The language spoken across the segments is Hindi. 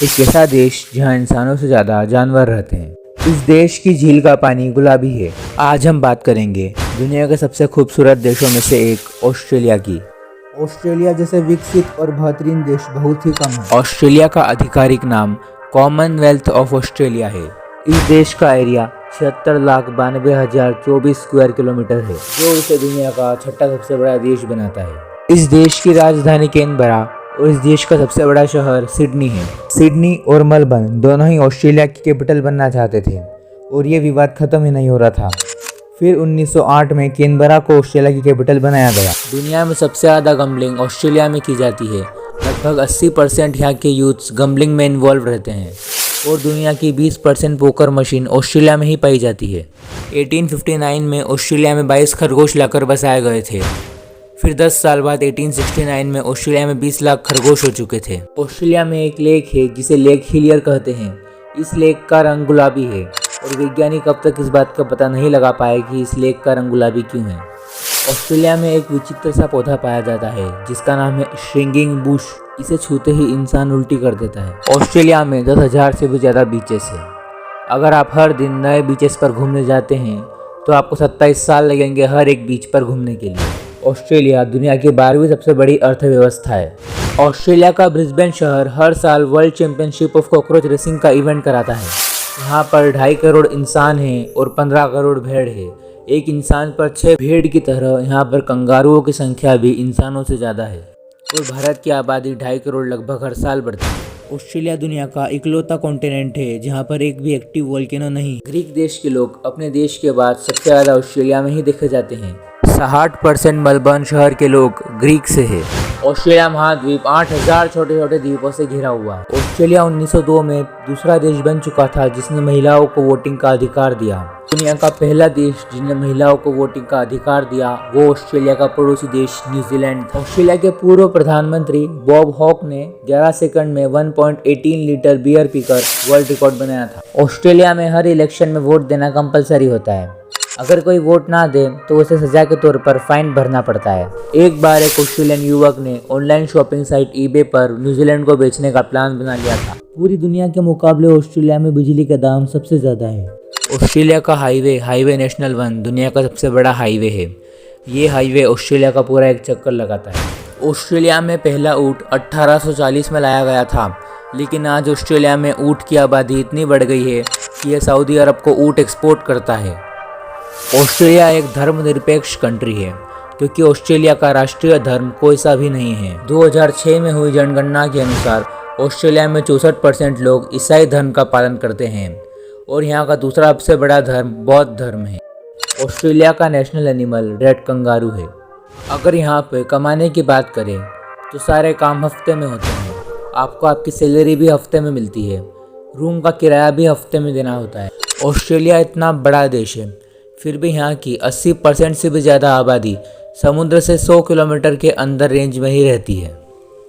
एक ऐसा देश जहां इंसानों से ज़्यादा जानवर रहते हैं। इस देश की झील का पानी गुलाबी है। आज हम बात करेंगे दुनिया के सबसे खूबसूरत देशों में से एक ऑस्ट्रेलिया की। ऑस्ट्रेलिया जैसे विकसित और बेहतरीन देश बहुत ही कम है। ऑस्ट्रेलिया का आधिकारिक नाम कॉमनवेल्थ ऑफ ऑस्ट्रेलिया है। इस देश का एरिया 76,92,024 स्क्वायर किलोमीटर है, जो इसे दुनिया का छठा सबसे बड़ा देश बनाता है। इस देश की राजधानी कैनबरा और इस देश का सबसे बड़ा शहर सिडनी है। सिडनी और मेलबर्न दोनों ही ऑस्ट्रेलिया की कैपिटल बनना चाहते थे और ये विवाद खत्म ही नहीं हो रहा था। फिर 1908 में कैनबरा को ऑस्ट्रेलिया की कैपिटल बनाया गया। दुनिया में सबसे ज़्यादा गैम्बलिंग ऑस्ट्रेलिया में की जाती है। लगभग 80% यहाँ के यूथ्स गैम्बलिंग में इन्वॉल्व रहते हैं और दुनिया की 20% पोकर मशीन ऑस्ट्रेलिया में ही पाई जाती है। 1859 में ऑस्ट्रेलिया में 22 खरगोश लाकर बसाए गए थे। फिर 10 साल बाद 1869 में ऑस्ट्रेलिया में 20 लाख खरगोश हो चुके थे। ऑस्ट्रेलिया में एक लेक है जिसे लेक हिलियर कहते हैं। इस लेक का रंग गुलाबी है और वैज्ञानिक अब तक इस बात का पता नहीं लगा पाए कि इस लेक का रंग गुलाबी क्यों है। ऑस्ट्रेलिया में एक विचित्र सा पौधा पाया जाता है जिसका नाम है स्ट्रिंगिंग बुश। इसे छूते ही इंसान उल्टी कर देता है। ऑस्ट्रेलिया में 10,000 से भी ज़्यादा बीचेस है। अगर आप हर दिन नए बीचेस पर घूमने जाते हैं तो आपको 27 साल लगेंगे हर एक बीच पर घूमने के लिए। ऑस्ट्रेलिया दुनिया की 12वीं सबसे बड़ी अर्थव्यवस्था है। ऑस्ट्रेलिया का ब्रिस्बेन शहर हर साल world championship of cockroach racing का इवेंट कराता है। यहाँ पर 2.5 करोड़ इंसान हैं और 15 करोड़ भेड़ है। एक इंसान पर 6 भेड़ की तरह यहाँ पर कंगारुओं की संख्या भी इंसानों से ज़्यादा है और भारत की आबादी 2.5 करोड़ लगभग हर साल बढ़ती है। ऑस्ट्रेलिया दुनिया का इकलौता कॉन्टिनेंट है जहाँ पर एक भी एक्टिव वोल्केनो नहीं। ग्रीक देश के लोग अपने देश के बाद सबसे ज़्यादा ऑस्ट्रेलिया में ही देखे जाते हैं। 60% मेलबर्न शहर के लोग ग्रीक से है। ऑस्ट्रेलिया महाद्वीप 8,000 छोटे छोटे द्वीपों से घिरा हुआ है। ऑस्ट्रेलिया 1902 में दूसरा देश बन चुका था जिसने महिलाओं को वोटिंग का अधिकार दिया। दुनिया का पहला देश जिसने महिलाओं को वोटिंग का अधिकार दिया वो ऑस्ट्रेलिया का पड़ोसी देश न्यूजीलैंड था। ऑस्ट्रेलिया के पूर्व प्रधानमंत्री बॉब हॉक ने 11 सेकंड में 1.18 लीटर बियर पीकर वर्ल्ड रिकॉर्ड बनाया था। ऑस्ट्रेलिया में हर इलेक्शन में वोट देना कंपलसरी होता है। अगर कोई वोट ना दे तो उसे सजा के तौर पर फाइन भरना पड़ता है। एक बार एक ऑस्ट्रेलियन युवक ने ऑनलाइन शॉपिंग साइट ईबे पर न्यूजीलैंड को बेचने का प्लान बना लिया था। पूरी दुनिया के मुकाबले ऑस्ट्रेलिया में बिजली का दाम सबसे ज़्यादा है। ऑस्ट्रेलिया का हाईवे नेशनल 1 दुनिया का सबसे बड़ा हाईवे है। ये हाईवे ऑस्ट्रेलिया का पूरा एक चक्कर लगाता है। ऑस्ट्रेलिया में पहला ऊँट 1840 में लाया गया था, लेकिन आज ऑस्ट्रेलिया में ऊँट की आबादी इतनी बढ़ गई है कि यह सऊदी अरब को ऊँट एक्सपोर्ट करता है। ऑस्ट्रेलिया एक धर्मनिरपेक्ष कंट्री है क्योंकि ऑस्ट्रेलिया का राष्ट्रीय धर्म कोई सा भी नहीं है। 2006 में हुई जनगणना के अनुसार ऑस्ट्रेलिया में 64% लोग ईसाई धर्म का पालन करते हैं और यहाँ का दूसरा सबसे बड़ा धर्म बौद्ध धर्म है। ऑस्ट्रेलिया का नेशनल एनिमल रेड कंगारू है। अगर यहाँ पे कमाने की बात करें तो सारे काम हफ्ते में होते हैं। आपको आपकी सैलरी भी हफ्ते में मिलती है। रूम का किराया भी हफ्ते में देना होता है। ऑस्ट्रेलिया इतना बड़ा देश है फिर भी यहाँ की 80% से भी ज़्यादा आबादी समुद्र से 100 किलोमीटर के अंदर रेंज में ही रहती है।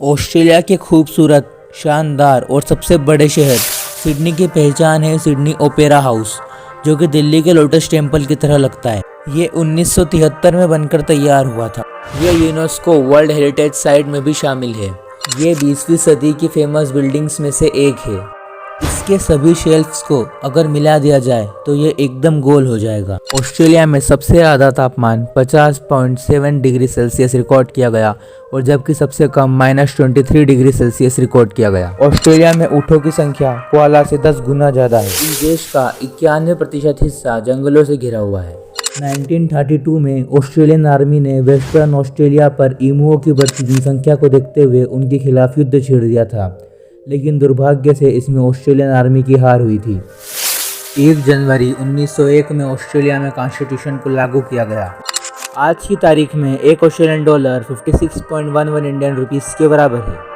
ऑस्ट्रेलिया के खूबसूरत, शानदार और सबसे बड़े शहर सिडनी की पहचान है सिडनी ओपेरा हाउस, जो कि दिल्ली के लोटस टेम्पल की तरह लगता है। ये 1973 में बनकर तैयार हुआ था। ये यूनेस्को वर्ल्ड हेरिटेज साइट में भी शामिल है। ये 20वीं सदी की फेमस बिल्डिंग्स में से एक है। इसके सभी शेल्फ्स को अगर मिला दिया जाए तो ये एकदम गोल हो जाएगा। ऑस्ट्रेलिया में सबसे ज़्यादा तापमान 50.7 डिग्री सेल्सियस रिकॉर्ड किया गया और जबकि सबसे कम -23 डिग्री सेल्सियस रिकॉर्ड किया गया। ऑस्ट्रेलिया में ऊँटों की संख्या कोआला से 10 गुना ज़्यादा है। इस देश का 91% हिस्सा जंगलों से घिरा हुआ है। 1932 में ऑस्ट्रेलियन आर्मी ने वेस्टर्न ऑस्ट्रेलिया पर ईमुओं की बढ़ती जनसंख्या को देखते हुए उनके खिलाफ युद्ध छेड़ दिया था, लेकिन दुर्भाग्य से इसमें ऑस्ट्रेलियन आर्मी की हार हुई थी। 1 जनवरी 1901 में ऑस्ट्रेलिया में कॉन्स्टिट्यूशन को लागू किया गया। आज की तारीख में $1 ऑस्ट्रेलियन $56.11 इंडियन रुपीस के बराबर है।